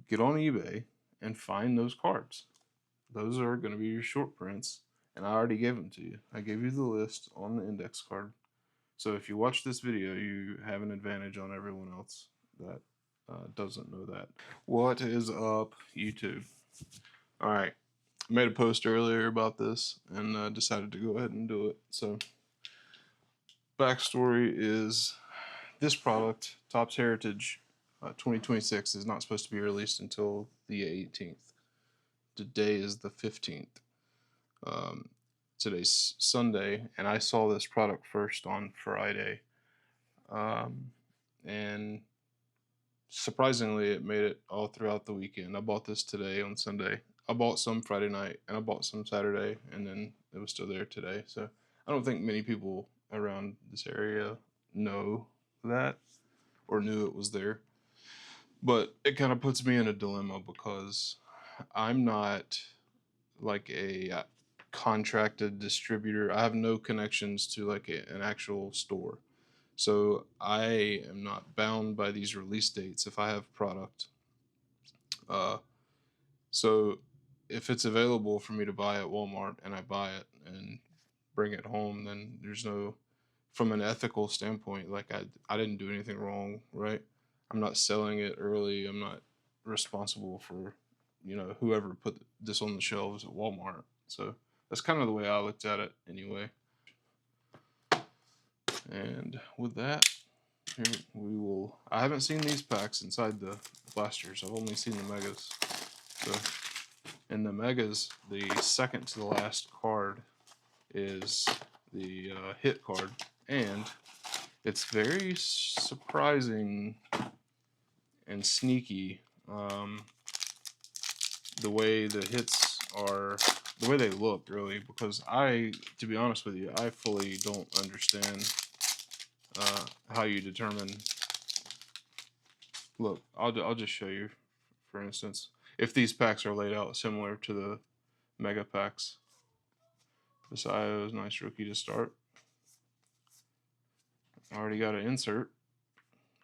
get on eBay and find those cards. Those are going to be your short prints, and I already gave them to you. I gave you the list on the index card. So if you watch this video, you have an advantage on everyone else that doesn't know that. What is up, YouTube? All right, I made a post earlier about this and decided to go ahead and do it. So backstory is this product, Topps Heritage 2026, is not supposed to be released until the 18th. Today is the 15th. Today's Sunday, and I saw this product first on Friday. And surprisingly, it made it all throughout the weekend. I bought this today on Sunday. I bought some Friday night, and I bought some Saturday, and then it was still there today. So I don't think many people around this area know that or knew it was there. But it kind of puts me in a dilemma because I'm not like a contracted distributor. I have no connections to like an actual store. So I am not bound by these release dates if I have product. So if it's available for me to buy at Walmart and I buy it and bring it home, then there's no, from an ethical standpoint, like I didn't do anything wrong, right? I'm not selling it early. I'm not responsible for, whoever put this on the shelves at Walmart. So that's kind of the way I looked at it anyway. And with that, here we will, I haven't seen these packs inside the blasters. I've only seen the megas. So in the megas, the second to the last card is the hit card. And it's very surprising and sneaky the way the hits are, the way they look, really, because to be honest with you, I fully don't understand how you determine. Look, I'll just show you, for instance, if these packs are laid out similar to the mega packs. This IO is a nice rookie to start. I already got an insert.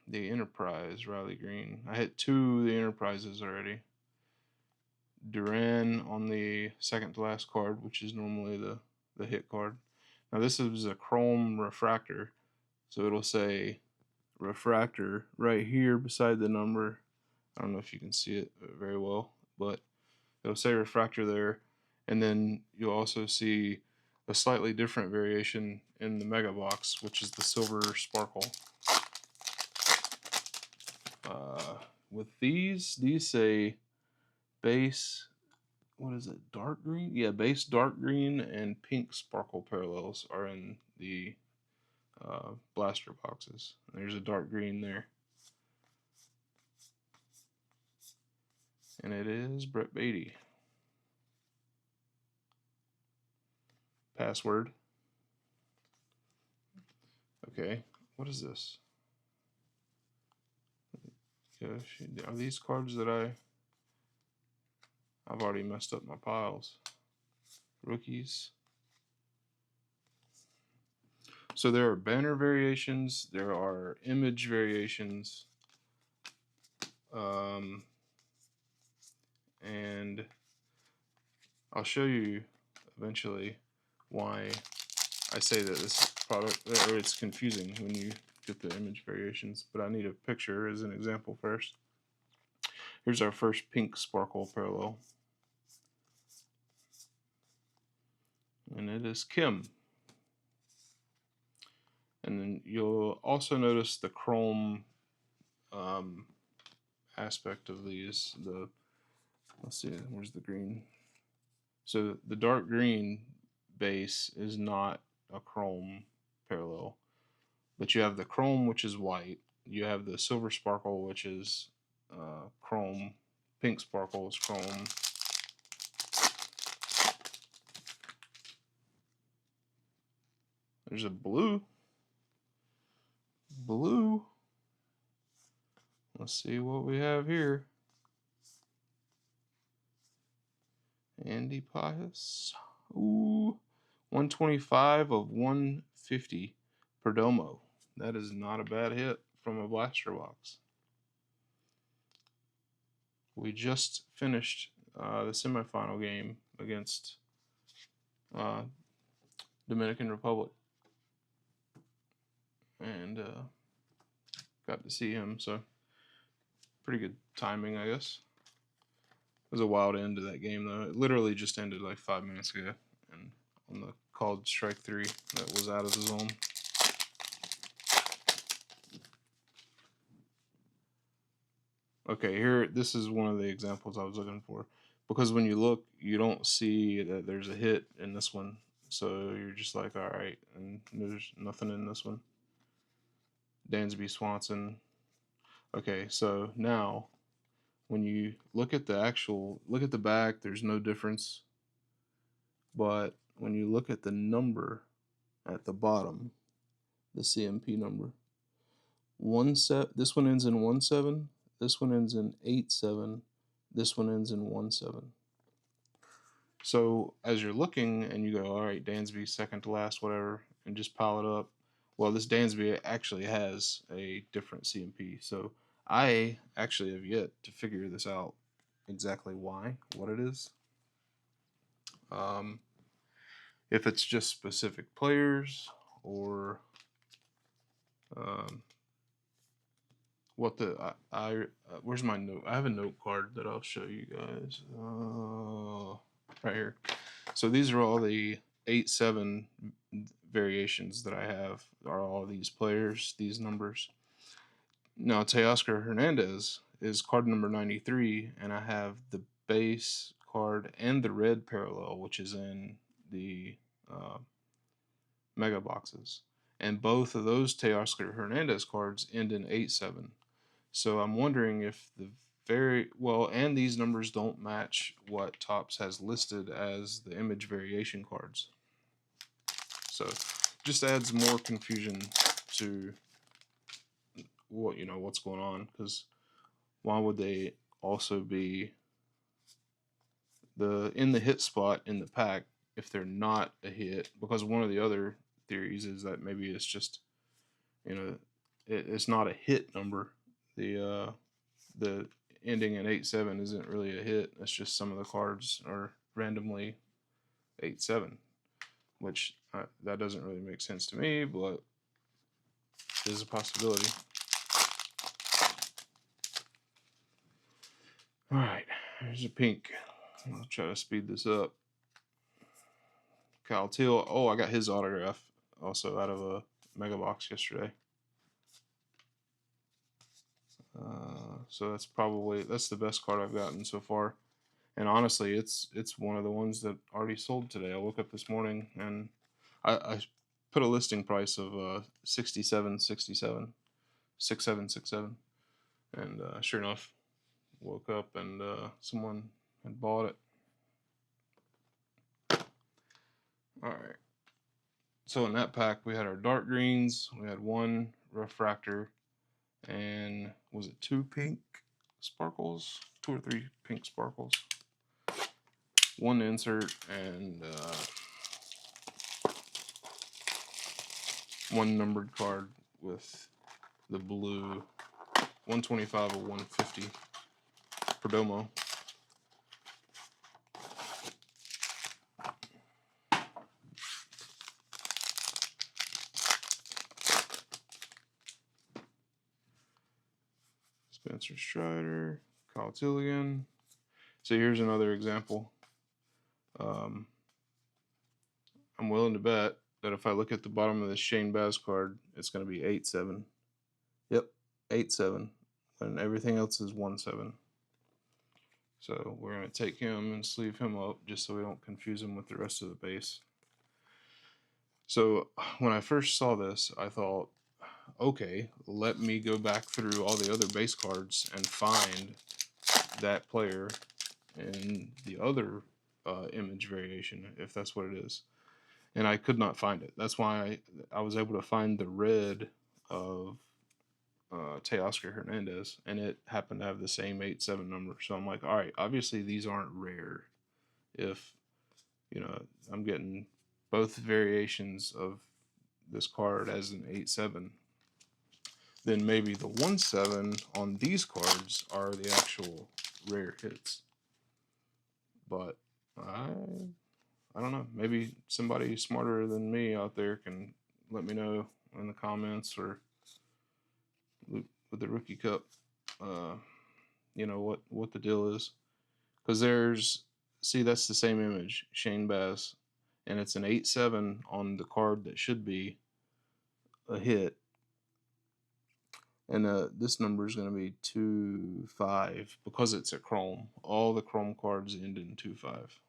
The Enterprise Riley Green. I hit 2 of the Enterprises already. Duran on the second to last card, which is normally the hit card. Now this is a chrome refractor, so it'll say refractor right here beside the number. I don't know if you can see it very well, but it'll say refractor there, and then you'll also see a slightly different variation in the mega box, which is the silver sparkle. With these say base, what is it, dark green? Yeah, base dark green and pink sparkle parallels are in the blaster boxes. There's a dark green there. And it is Brett Beatty. Password. Okay, what is this? Gosh, are these cards that I've already messed up my piles? Rookies. So there are banner variations, there are image variations, and I'll show you eventually why I say that this product, or it's confusing when you get the image variations, but I need a picture as an example first. Here's our first pink sparkle parallel. And it is Kim. And then you'll also notice the chrome aspect of these. Let's see, where's the green? So the dark green base is not a chrome parallel, but you have the chrome, which is white. You have the silver sparkle, which is chrome. Pink sparkle is chrome. There's a blue. Let's see what we have here. Andy Pius. Ooh, 125 of 150 Perdomo. That is not a bad hit from a blaster box. we just finished the semifinal game against Dominican Republic, and got to see him, so pretty good timing, I guess. It was a wild end to that game, though. It literally just ended like 5 minutes ago, and on the called strike 3 that was out of the zone. Okay, here, this is one of the examples I was looking for. Because when you look, you don't see that there's a hit in this one. So you're just like, all right, and there's nothing in this one. Dansby Swanson. Okay, so now when you look at the back, there's no difference. But when you look at the number at the bottom, the CMP number, this one ends in 17, this one ends in 87, this one ends in 17. So as you're looking and you go, all right, Dansby second to last, whatever, and just pile it up. Well, this Dansby actually has a different CMP. So I actually have yet to figure this out exactly what it is. If it's just specific players or what the where's my note? I have a note card that I'll show you guys right here. So these are all the 8-7 variations that I have. Are all these players, these numbers. Now Teoscar Hernandez is card number 93, and I have the base card and the red parallel, which is in the mega boxes. And both of those Teoscar Hernandez cards end in 8-7. So I'm wondering if and these numbers don't match what Topps has listed as the image variation cards. So just adds more confusion to what's going on, because why would they also be in the hit spot in the pack if they're not a hit? Because one of the other theories is that maybe it's just it's not a hit number. The ending in 8-7 isn't really a hit. It's just some of the cards are randomly 8-7, which that doesn't really make sense to me, but is a possibility. All right, here's a pink. I'll try to speed this up. Kyle Teal. Oh, I got his autograph also out of a mega box yesterday. So that's the best card I've gotten so far. And honestly, it's one of the ones that already sold today. I woke up this morning and I put a listing price of $67.67, $67.67, and sure enough, woke up and someone had bought it. All right. So in that pack, we had our dark greens. We had one refractor, and was it 2 pink sparkles? 2 or 3 pink sparkles. 1 insert and 1 numbered card with the blue 125 or 150 Perdomo. Spencer Strider, Kyle Tilligan. So here's another example. I'm willing to bet that if I look at the bottom of this Shane Baz card, it's going to be 8-7. Yep, 8-7. And everything else is 1-7. So we're going to take him and sleeve him up just so we don't confuse him with the rest of the base. So when I first saw this, I thought, okay, let me go back through all the other base cards and find that player in the other image variation, if that's what it is. And I could not find it. That's why I was able to find the red of Teoscar Hernandez, and it happened to have the same 8-7 number. So I'm like, all right, obviously these aren't rare. If, I'm getting both variations of this card as an 8-7, then maybe the 1-7 on these cards are the actual rare hits. But I don't know. Maybe somebody smarter than me out there can let me know in the comments or with the Rookie Cup, you know, what the deal is. Because see, that's the same image, Shane Bass, and it's an 8-7 on the card that should be a hit. And this number is going to be 2-5 because it's a chrome. All the chrome cards end in 2-5.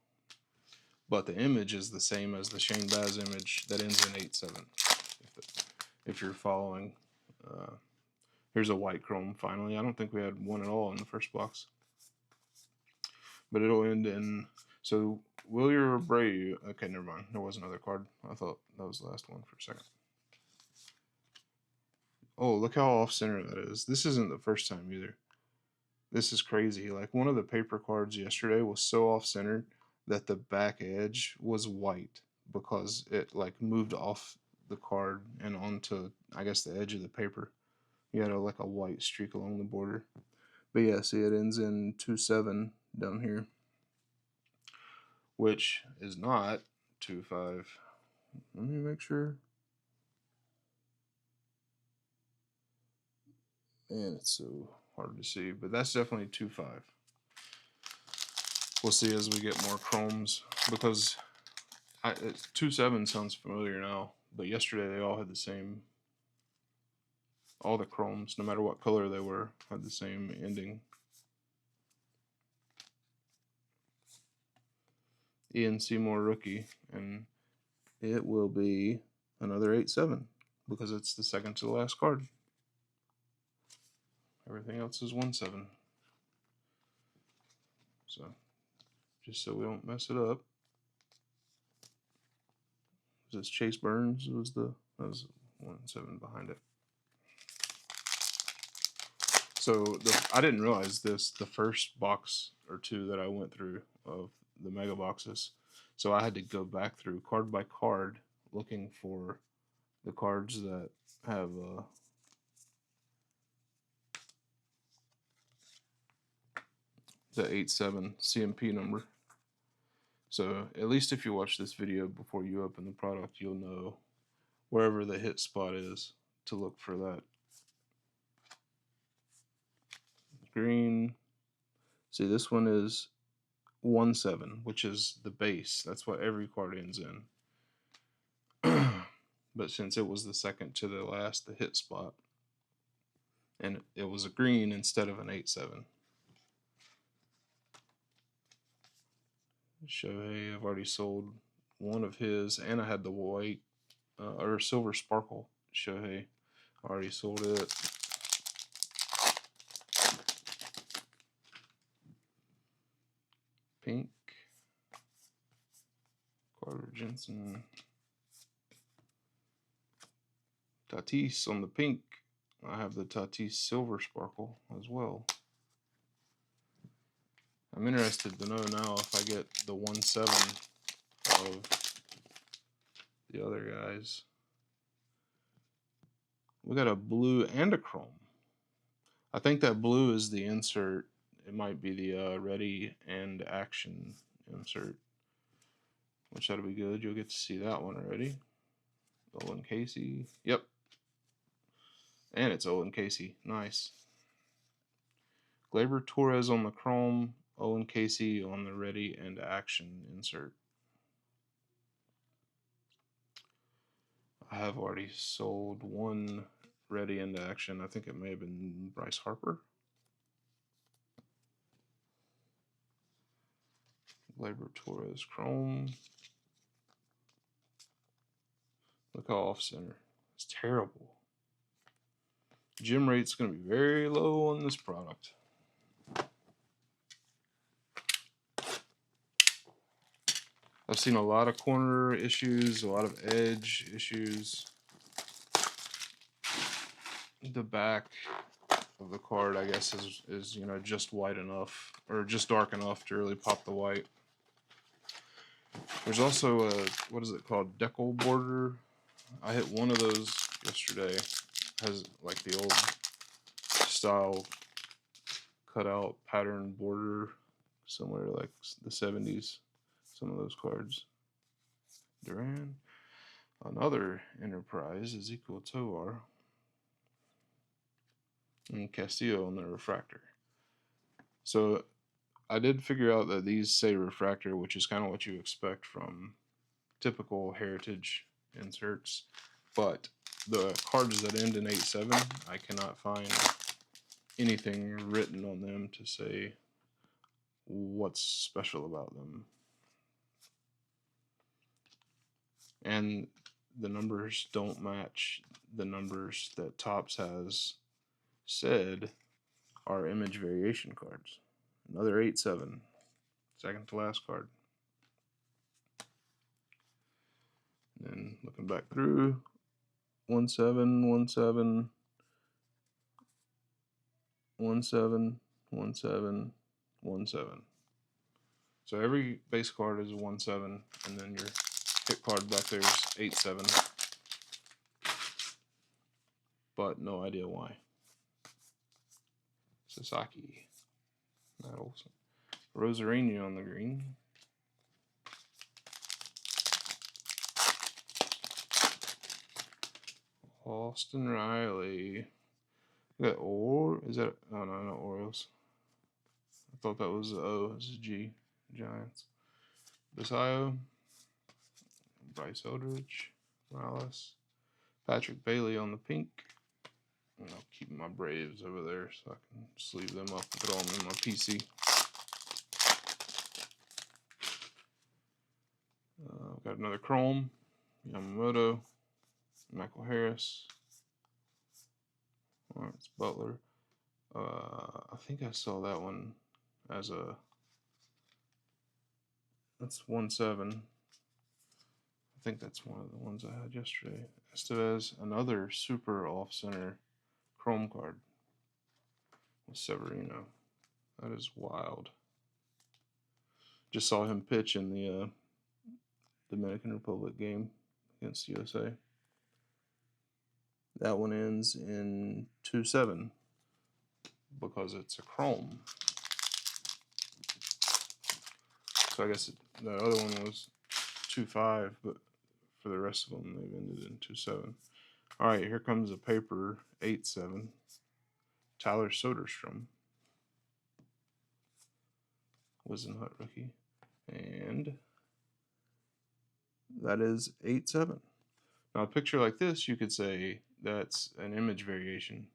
But the image is the same as the Shane Baz image that ends in 8-7. If you're following. Here's a white chrome finally. I don't think we had one at all in the first box. But it'll end in... So, Wilyer Abreu... Okay, never mind. There was another card. I thought that was the last one for a second. Oh, look how off-center that is. This isn't the first time either. This is crazy. Like, one of the paper cards yesterday was so off-centered that the back edge was white because it, like, moved off the card and onto, I guess, the edge of the paper. You had like a white streak along the border. But yeah, see, it ends in 2-7 down here, which is not 2-5. Let me make sure. Man, it's so hard to see, but that's definitely 2-5. We'll see as we get more chromes, because 2-7 sounds familiar now, but yesterday they all had the same. All the chromes, no matter what color they were, had the same ending. Ian Seymour rookie, and it will be another 8-7 because it's the second to the last card. Everything else is 1-7. So, just so we don't mess it up. This Chase Burns that was 1-7 behind it. So I didn't realize this the first box or two that I went through of the mega boxes. So I had to go back through card by card looking for the cards that have the 8-7 CMP number. So at least if you watch this video before you open the product, you'll know wherever the hit spot is to look for that. Green. See, this one is 1-7, which is the base. That's what every card ends in. But since it was the second to the last, the hit spot, and it was a green instead of an 8-7. Shohei, I've already sold one of his, and I had the white or silver sparkle Shohei. I already sold it. Pink, Carter Jensen, Tatis on the pink. I have the Tatis silver sparkle as well. I'm interested to know now if I get the 1-7 of the other guys. We got a blue and a chrome. I think that blue is the insert. It might be the ready and action insert, which that'll be good. You'll get to see that one already. Owen Casey. Yep. And it's Owen Casey. Nice. Gleyber Torres on the chrome. Owen Casey on the ready and action insert. I have already sold one ready and action. I think it may have been Bryce Harper. Gleyber Torres chrome. Look how off center. It's terrible. Gem rate's going to be very low on this product. I've seen a lot of corner issues, a lot of edge issues. The back of the card, I guess, is you know, just white enough, or just dark enough to really pop the white. There's also a, what is it called, decal border. I hit one of those yesterday. Has like the old style cutout pattern border, similar to like the 70s. Some of those cards. Duran. Another Enterprise, Ezekiel Tovar. And Castillo on the refractor. So I did figure out that these say refractor, which is kind of what you expect from typical Heritage inserts. But the cards that end in 8-7, I cannot find anything written on them to say what's special about them. And the numbers don't match the numbers that Topps has said are image variation cards. Another 8-7, second to last card. And then looking back through, 1-7, 1-7, 1-7, 1-7, 1-7. So every base card is a 1-7, and then your hit card back there is 8-7. But no idea why. Sasaki, Matt Olson, Rosarina on the green. Austin Riley. That is that? Oh no, not Orioles. I thought that was O. This is G. Giants. Basayo. Bryce Eldridge. Morales. Patrick Bailey on the pink. And I'll keep my Braves over there so I can sleeve them up and put them in my PC. Got another Chrome. Yamamoto. Michael Harris. Lawrence Butler. I think I saw that one as a. That's 1-7. I think that's one of the ones I had yesterday. Estevez, another super off-center Chrome card with Severino. That is wild. Just saw him pitch in the Dominican Republic game against USA. That one ends in 2-7 because it's a Chrome. So I guess the other one was 2-5, but for the rest of them, they've ended in 2-7. All right, here comes a paper 8-7. Tyler Soderstrom. Wizenhut rookie. And that is 8-7. Now, a picture like this, you could say that's an image variation.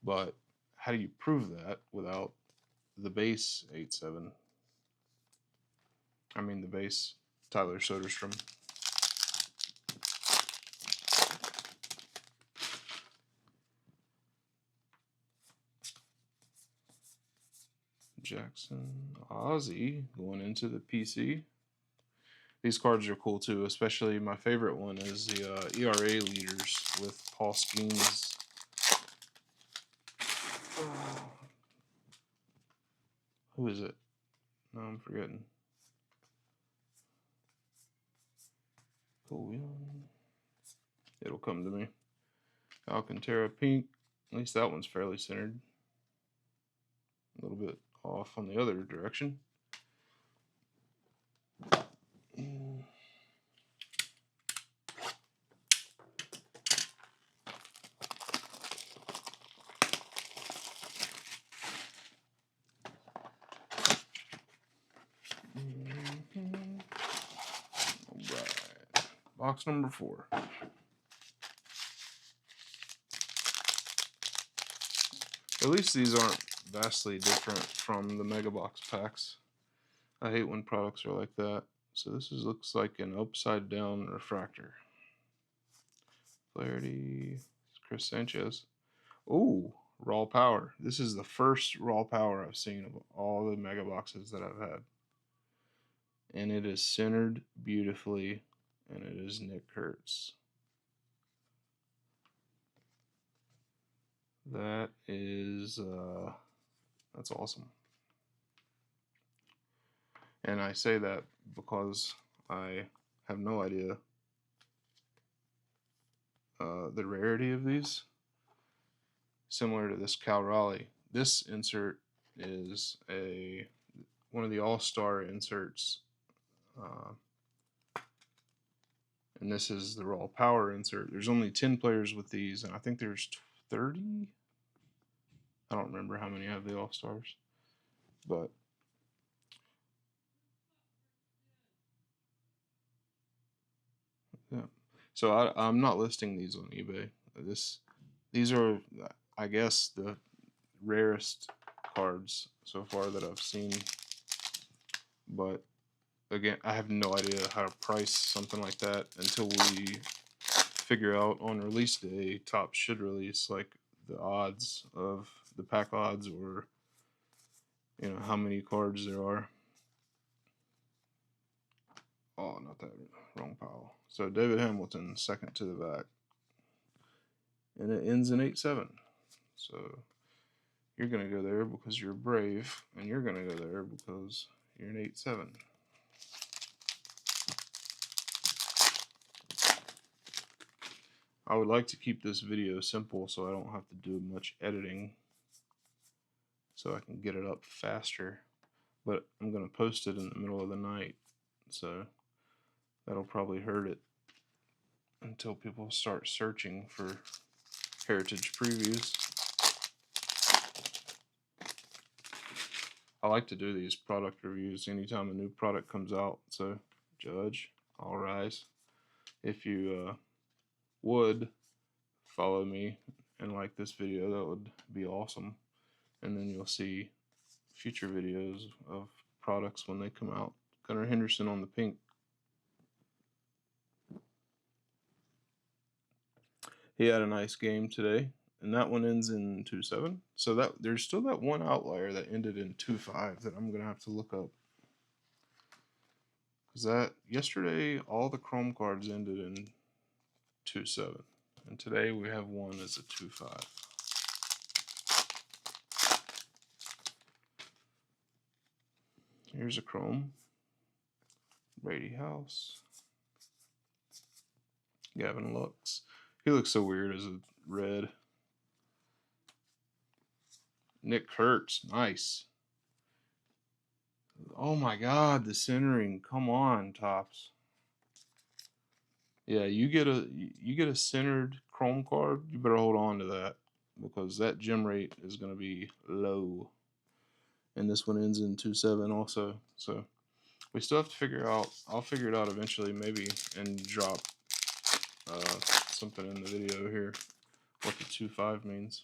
But how do you prove that without the base 8-7? I mean the base Tyler Soderstrom. Jackson, Ozzy going into the PC. These cards are cool too, especially my favorite one is the ERA leaders with Paul Skeens. Who is it? No, I'm forgetting. Cool. It'll come to me. Alcantara pink. At least that one's fairly centered. A little bit off on the other direction. Alright. Box number 4. At least these aren't vastly different from the Mega Box packs. I hate when products are like that. So this looks like an upside down refractor. Clarity, Chris Sanchez. Oh, raw power. This is the first raw power I've seen of all the Mega Boxes that I've had. And it is centered beautifully, and it is Nick Kurtz. That is, that's awesome. And I say that because I have no idea the rarity of these. Similar to this Cal Raleigh. This insert is one of the All-Star inserts, and this is the raw power insert. There's only 10 players with these, and I think there's 30. I don't remember how many have the All-Stars, but yeah. So I'm not listing these on eBay. These are, I guess, the rarest cards so far that I've seen, but again, I have no idea how to price something like that until we figure out on release day, Topps should release like the odds of the pack odds, or how many cards there are. Oh, not that, wrong pile. So David Hamilton, second to the back, and it ends in 8-7. So you're gonna go there because you're brave, and you're gonna go there because you're an 8-7. I would like to keep this video simple so I don't have to do much editing, so I can get it up faster. But I'm going to post it in the middle of the night, so that'll probably hurt it until people start searching for heritage previews. I like to do these product reviews anytime a new product comes out, so judge, all rise. If you would follow me and like this video, that would be awesome. And then you'll see future videos of products when they come out. Gunnar Henderson on the pink. He had a nice game today, and that one ends in 2-7. So that there's still that one outlier that ended in 2-5 that I'm gonna have to look up. Because that yesterday all the Chrome cards ended in 2-7, and today we have one as a 2-5. Here's a Chrome. Brady House. Gavin Lux. He looks so weird as a red. Nick Kurtz, nice. Oh my God, the centering! Come on, Topps. Yeah, you get a centered Chrome card. You better hold on to that, because that gem rate is going to be low. And this one ends in 2-7 also. So we still have to figure out. I'll figure it out eventually, maybe, and drop something in the video here what the 2-5 means.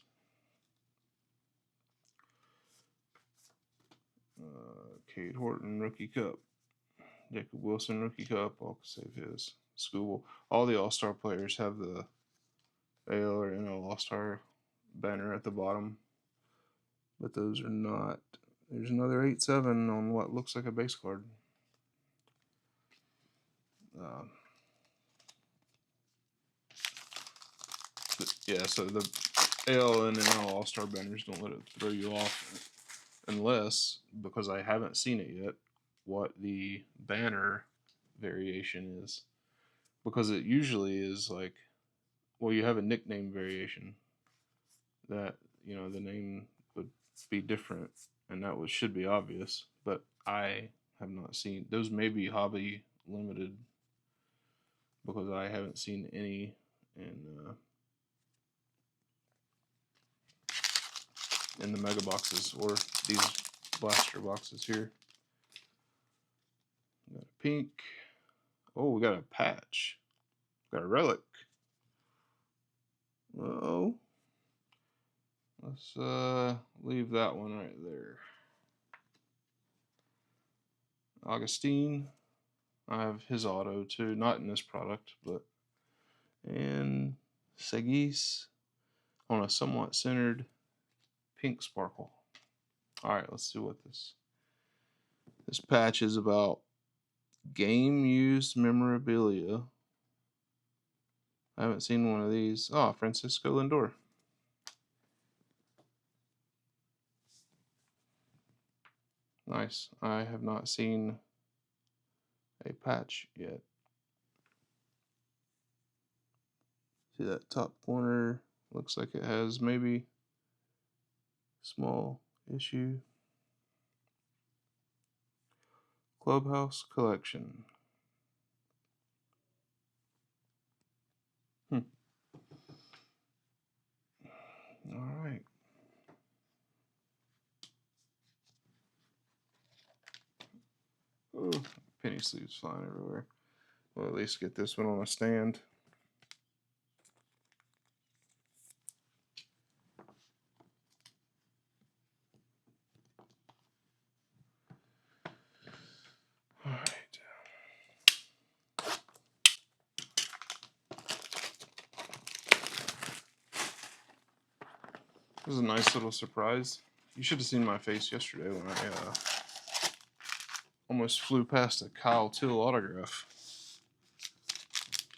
Cade Horton Rookie Cup. Jacob Wilson Rookie Cup. I'll save his. Scooble. All the All-Star players have the AL or NL All-Star banner at the bottom, but those are not. There's another 8-7 on what looks like a base card. Yeah, so the AL and NL All-Star banners don't let it throw you off, unless, because I haven't seen it yet, what the banner variation is. Because it usually is like, well, you have a nickname variation that, the name would be different, and that should be obvious, but I have not seen those. May be hobby limited, because I haven't seen any in the mega boxes or these blaster boxes here. Got a pink. Oh, we got a patch. Got a relic. Oh, let's leave that one right there. Augustine. I have his auto too, not in this product, but and Segis on a somewhat centered pink sparkle. All right, let's see what this patch is about. Game used memorabilia. I haven't seen one of these. Oh, Francisco Lindor. Nice. I have not seen a patch yet. See that top corner? Looks like it has maybe small issue. Clubhouse Collection. All right. Oh, penny sleeves flying everywhere. Well, at least get this one on a stand. All right. This is a nice little surprise. You should have seen my face yesterday when I almost flew past a Kyle Till autograph.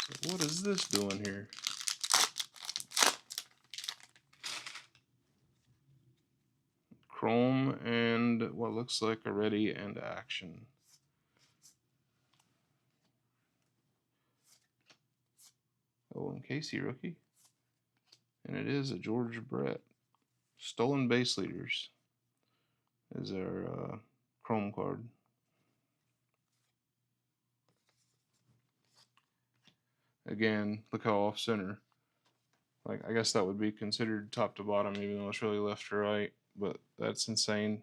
So what is this doing here? Chrome and what looks like a ready and action. Oh, and Casey rookie. And it is a George Brett. Stolen base leaders is our Chrome card. Again, look how off center. Like, I guess that would be considered top to bottom, even though it's really left to right. But that's insane.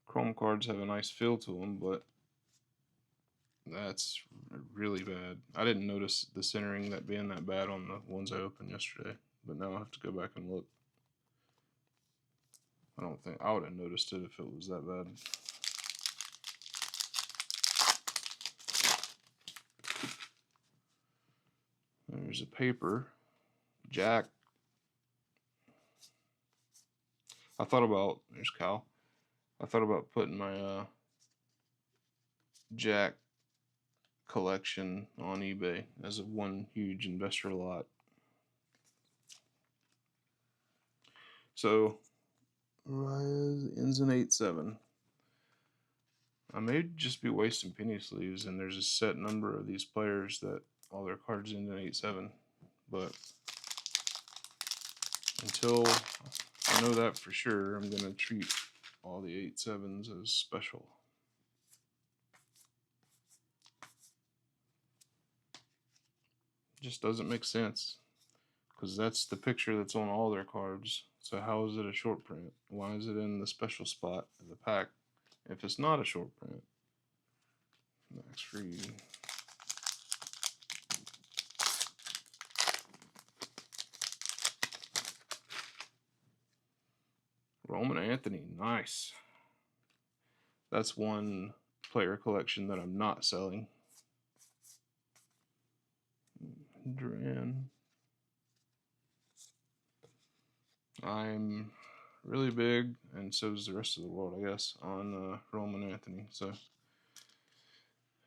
Chrome cards have a nice feel to them, but that's really bad. I didn't notice the centering that being that bad on the ones I opened yesterday, but now I have to go back and look. I don't think I would have noticed it if it was that bad. There's a paper. Jack. I thought about, there's Cal. I thought about putting my Jack collection on eBay as a one huge investor lot. So, Rise ends in 8-7. I may just be wasting penny sleeves, and there's a set number of these players that all their cards end in 8-7. But until I know that for sure, I'm going to treat all the 8-7s as special. Just doesn't make sense, because that's the picture that's on all their cards. So how is it a short print? Why is it in the special spot in the pack if it's not a short print? Max Fried. Roman Anthony, nice. That's one player collection that I'm not selling. Duran. I'm really big, and so is the rest of the world, I guess, on Roman Anthony. So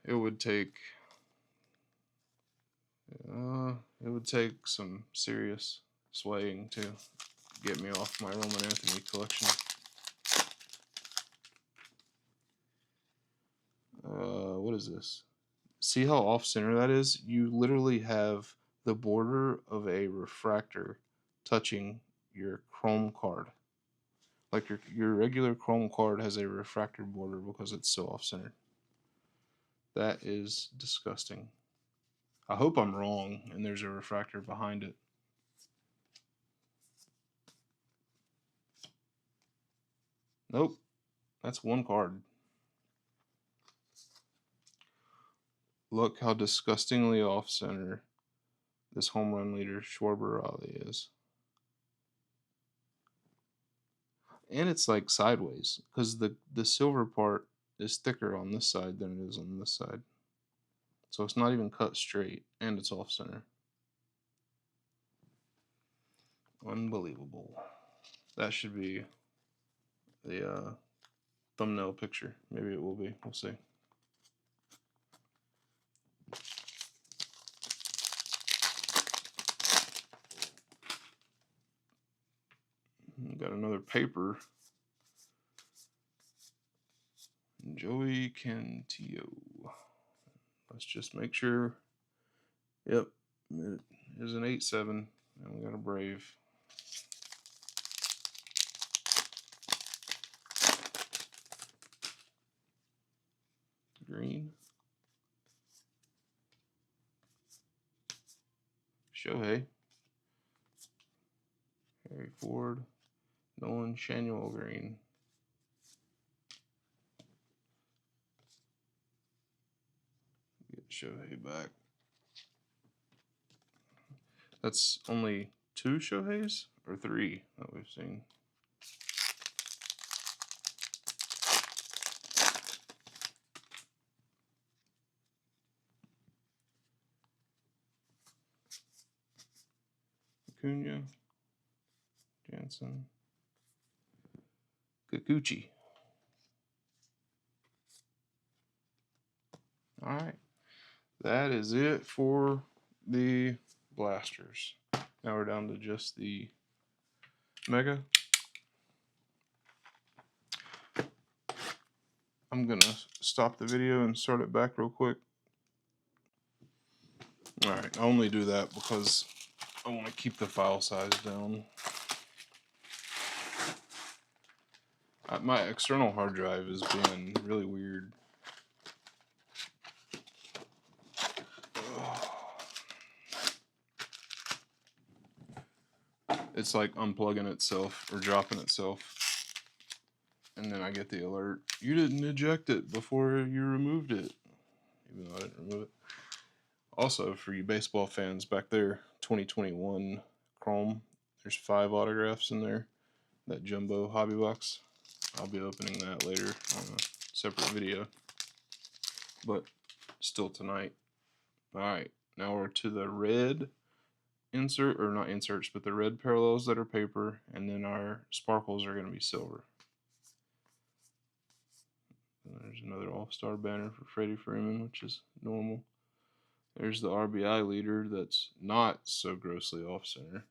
it would take some serious swaying to get me off my Roman Anthony collection. What is this? See how off center that is? You literally have the border of a refractor touching your Chrome card. Like your regular Chrome card has a refractor border because it's so off center. That is disgusting. I hope I'm wrong and there's a refractor behind it. Nope. That's one card. Look how disgustingly off center this home run leader Schwarber Raleigh is. And it's like sideways because the silver part is thicker on this side than it is on this side. So it's not even cut straight, and it's off center. Unbelievable. That should be the thumbnail picture. Maybe it will be. We'll see. Got another paper. Joey Cantillo. Let's just make sure. Yep, it is an 8-7. And we got a Brave. Green. Shohei. Harry Ford. Nolan Shanuel green. Get Shohei back. That's only 2 Shoheis or 3 that we've seen. Acuna, Jansen, Kikuchi. All right, that is it for the blasters. Now we're down to just the Mega. I'm gonna stop the video and start it back real quick. All right, I only do that because I want to keep the file size down. My external hard drive is being really weird. It's like unplugging itself or dropping itself. And then I get the alert, you didn't eject it before you removed it. Even though I didn't remove it. Also, for you baseball fans back there, 2021 Chrome, there's 5 autographs in there. That jumbo hobby box. I'll be opening that later on a separate video. But still tonight. Alright, now we're to the red insert, or not inserts, but the red parallels that are paper, and then our sparkles are going to be silver. And there's another all-star banner for Freddie Freeman, which is normal. There's the RBI leader that's not so grossly off-center.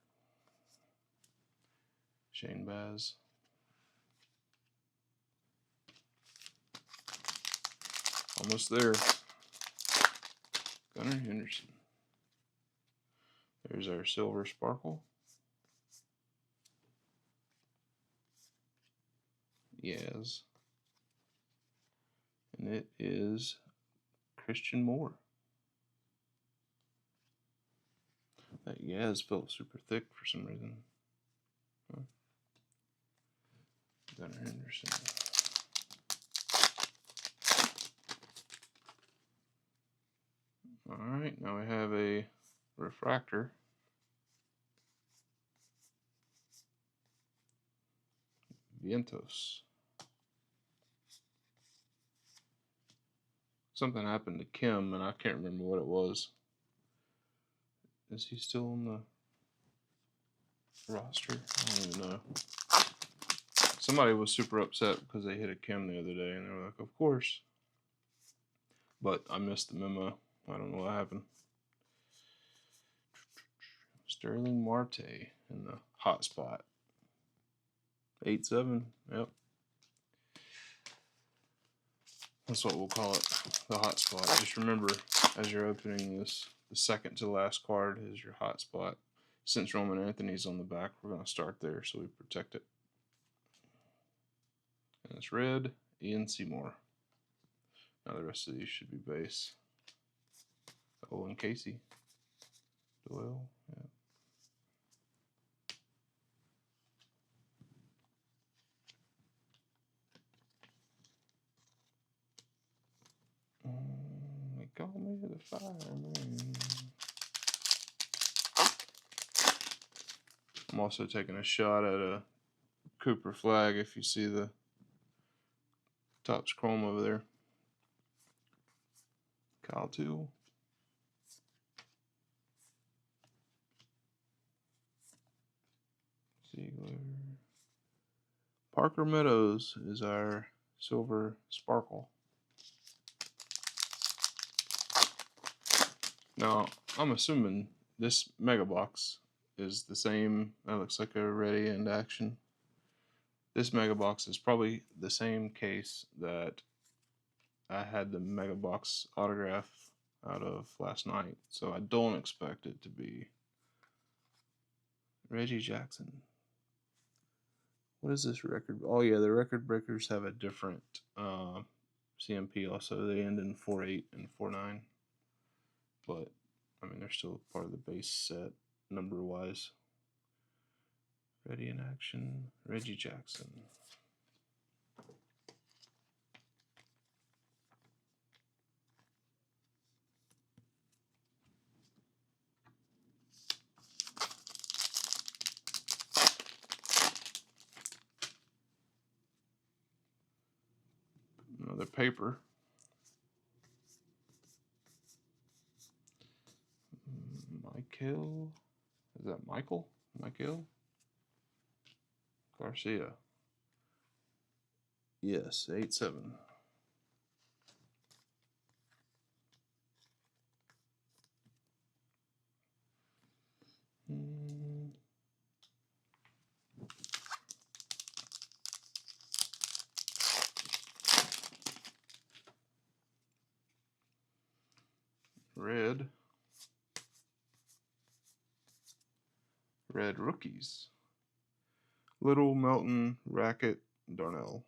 Shane Baz. Almost there. Gunnar Henderson. There's our silver sparkle. Yes. And it is Christian Moore. That Yaz felt super thick for some reason. Huh. Gunnar Henderson. Alright, now we have a refractor. Vientos. Something happened to Kim, and I can't remember what it was. Is he still on the roster? I don't even know. Somebody was super upset because they hit a Kim the other day, and they were like, of course. But I missed the memo. I don't know what happened. Sterling Marte in the hot spot. 8-7, yep. That's what we'll call it, the hot spot. Just remember, as you're opening this, the second to last card is your hot spot. Since Roman Anthony's on the back, we're going to start there so we protect it. And it's red, Ian Seymour. Now the rest of these should be base. Owen Casey. Doyle, yeah. They call me the fireman. I'm also taking a shot at a Cooper flag if you see the Topps Chrome over there. Kyle Tool. Ziegler. Parker Meadows is our silver sparkle. Now, I'm assuming this mega box is the same. That looks like a ready and action. This mega box is probably the same case that I had the mega box autograph out of last night. So I don't expect it to be Reggie Jackson. What is this record? Oh yeah, the record breakers have a different CMP also. They end in 4.8 and 4.9. But I mean, they're still part of the base set number wise. Ready in action, Reggie Jackson. Another paper. Michael. Is that Michael? Michael? Garcia. Yes, 8-7. Red. Red rookies. Little, Melton, Racket, Darnell.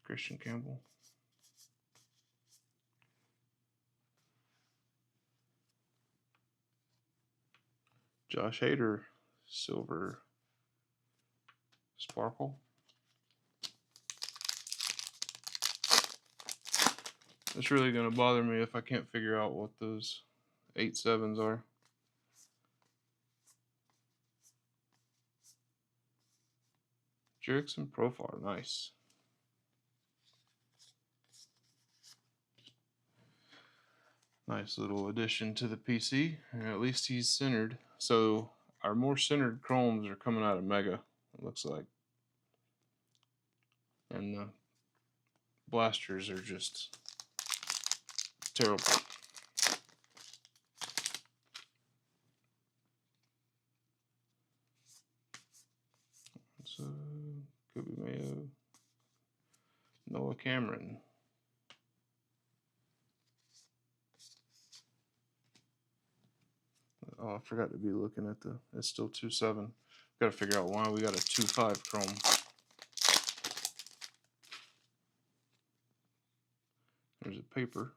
Christian Campbell. Josh Hader, silver sparkle. It's really going to bother me if I can't figure out what those 8-7s are. Jerickson profile, nice. Nice little addition to the PC. And at least he's centered. So our more centered chromes are coming out of Mega, it looks like. And the blasters are just terrible. So, Kobe Mayo, Noah Cameron. Oh, I forgot to be looking at the, it's still 2.7. Got to figure out why we got a 2.5 chrome. There's a paper.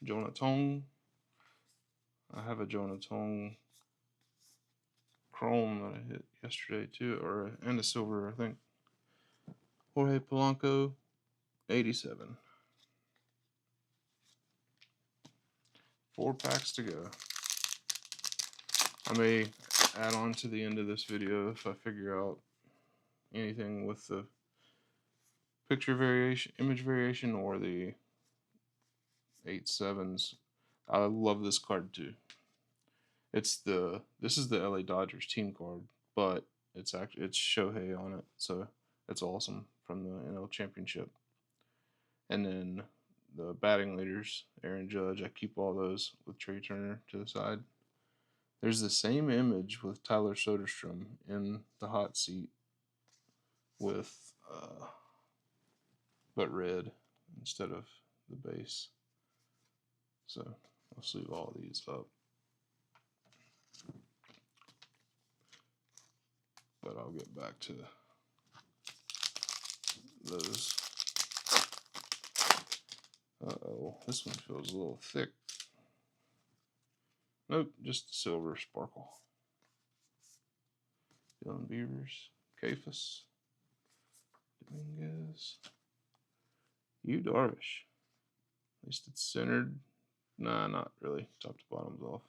Jonah Tong. I have a Jonah Tong chrome that I hit yesterday too, and a silver, I think. Jorge Polanco, 87. 4 packs to go. I may add on to the end of this video if I figure out anything with the picture variation, image variation, or the 8-7s. I love this card too. This is the LA Dodgers team card, but it's Shohei on it, so it's awesome, from the NL Championship. And then the batting leaders, Aaron Judge, I keep all those with Trey Turner to the side. There's the same image with Tyler Soderstrom in the hot seat with but red instead of the base. So let's leave all these up. But I'll get back to those. Uh-oh, this one feels a little thick. Nope, just a silver sparkle. Dylan Beavers, Cephas, Dominguez, Darvish. At least it's centered. Nah, not really. Top to bottom's off.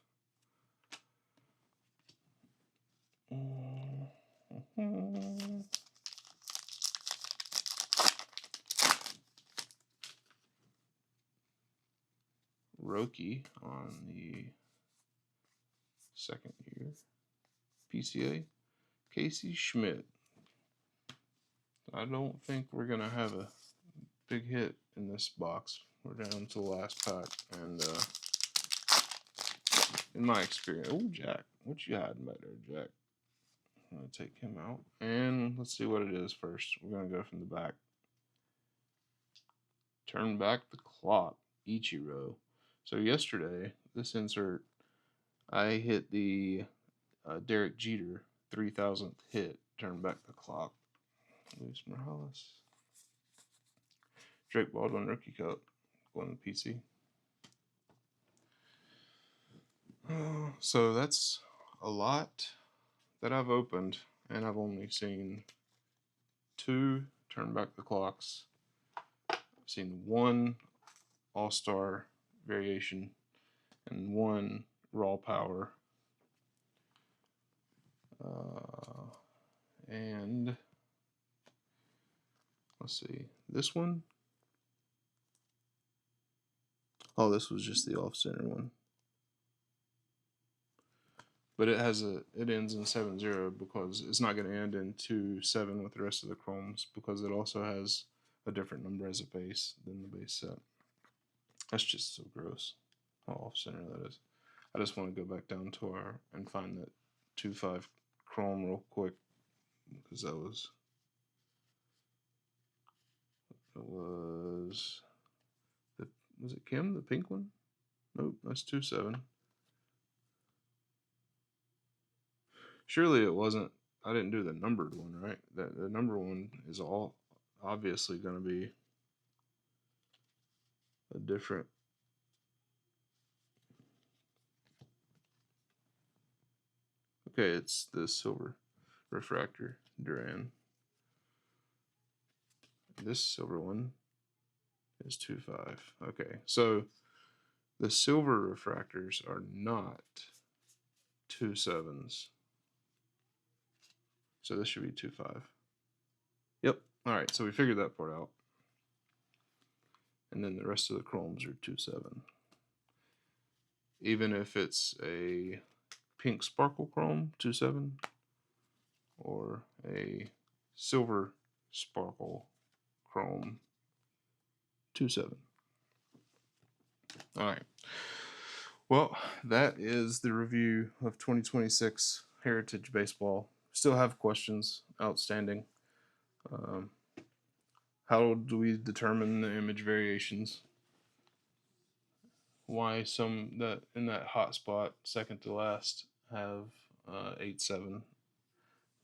Rookie on the second year. PCA, Casey Schmidt. I don't think we're going to have a big hit in this box. We're down to the last pack. And in my experience, oh, Jack, what you hiding back there, Jack? I'm going to take him out. And let's see what it is first. We're going to go from the back. Turn back the clock, Ichiro. So yesterday, this insert, I hit the Derek Jeter 3000th hit. Turn back the clock. Luis Morales. Drake Baldwin Rookie Cup. Going to PC. So that's a lot that I've opened, and I've only seen 2 turn back the clocks. I've seen 1 all-star variation and 1 raw power. And let's see, this one. Oh, this was just the off-center one. But it ends in 7-0 because it's not going to end in 2-7 with the rest of the chromes, because it also has a different number as a base than the base set. That's just so gross. How off-center that is. I just want to go back down to and find that 2-5 chrome real quick, because that was was it Kim, the pink one? Nope, that's 2-7. Surely it wasn't. I didn't do the numbered one, right? The number one is all obviously going to be a different. Okay, it's the silver refractor Duran. This silver one is 2-5. Okay, so the silver refractors are not 2-7s. So this should be 2-5. Yep. All right, so we figured that part out. And then the rest of the chromes are 2-7. Even if it's a pink sparkle chrome 2-7 or a silver sparkle chrome 2-7. All right. Well, that is the review of 2026 Heritage Baseball. Still have questions outstanding. How do we determine the image variations? Why some that in that hot spot, second to last, have 8-7,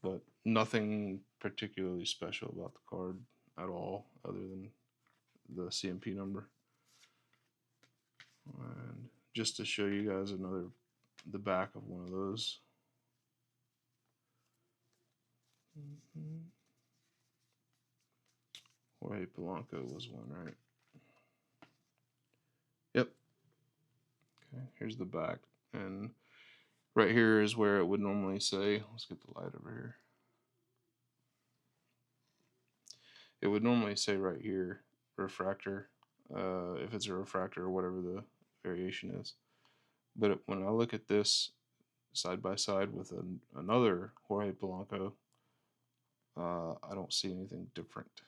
but nothing particularly special about the card at all, other than the CMP number. And just to show you guys the back of one of those. Jorge Polanco was one, right? Yep. Okay, here's the back. And right here is where it would normally say, let's get the light over here. It would normally say right here, refractor, if it's a refractor or whatever the variation is. But when I look at this side by side with another Jorge Polanco, I don't see anything different.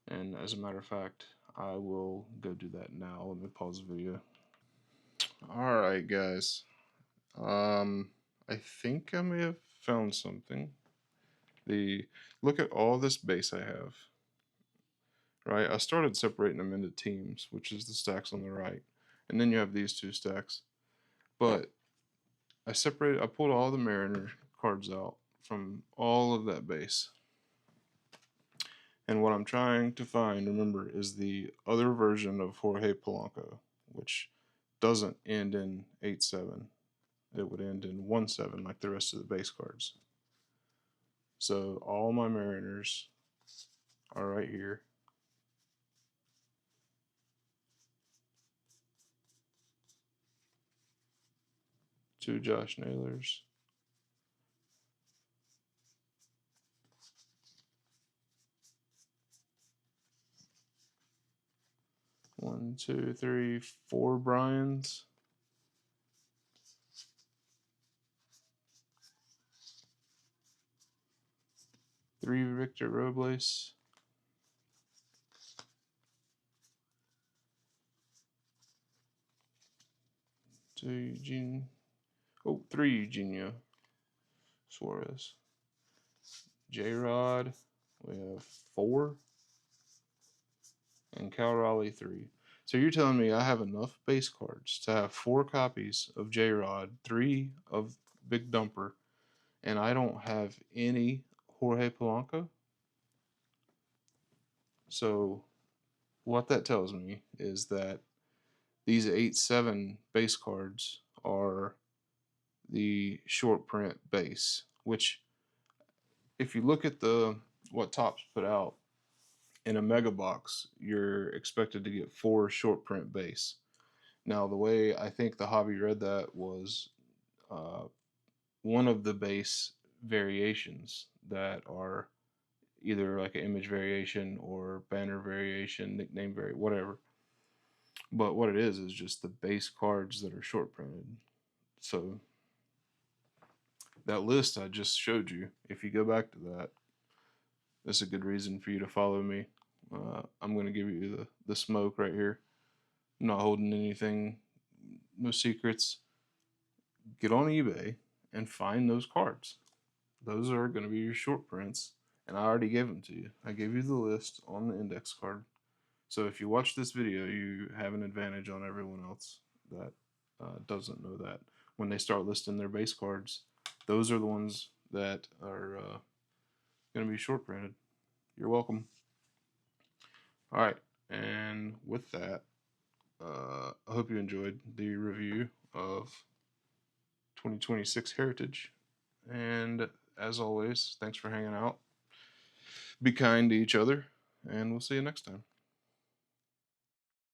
And as a matter of fact, I will go do that now. Let me pause the video. All right, guys. I think I may have found something. Look at all this base I have. Right, I started separating them into teams, which is the stacks on the right, and then you have these 2 stacks. But I pulled all the Mariner cards out from all of that base. And what I'm trying to find, remember, is the other version of Jorge Polanco, which doesn't end in 8-7. It would end in 1-7 like the rest of the base cards. So all my Mariners are right here. Two Josh Naylors. One, two, three, 4 Bryans. Three Victor Robles. Two Eugene. Oh, 3 Eugenio. Suarez. J-Rod, we have 4. And Cal Raleigh 3. So you're telling me I have enough base cards to have 4 copies of J-Rod, 3 of Big Dumper, and I don't have any Jorge Polanco? So what that tells me is that these 8-7 base cards are the short print base, which if you look at what Topps put out in a mega box, you're expected to get 4 short print base. Now, the way I think the hobby read that was uh, one of the base variations that are either like an image variation or banner variation, nickname whatever. But what it is just the base cards that are short printed. So that list I just showed you, if you go back to that, that's a good reason for you to follow me. I'm going to give you the smoke right here. I'm not holding anything, no secrets. Get on eBay and find those cards. Those are going to be your short prints, and I already gave them to you. I gave you the list on the index card. So if you watch this video, you have an advantage on everyone else that doesn't know that. When they start listing their base cards, those are the ones that are going to be short printed. You're welcome. All right, and with that, I hope you enjoyed the review of 2026 Heritage. And as always, thanks for hanging out. Be kind to each other, and we'll see you next time.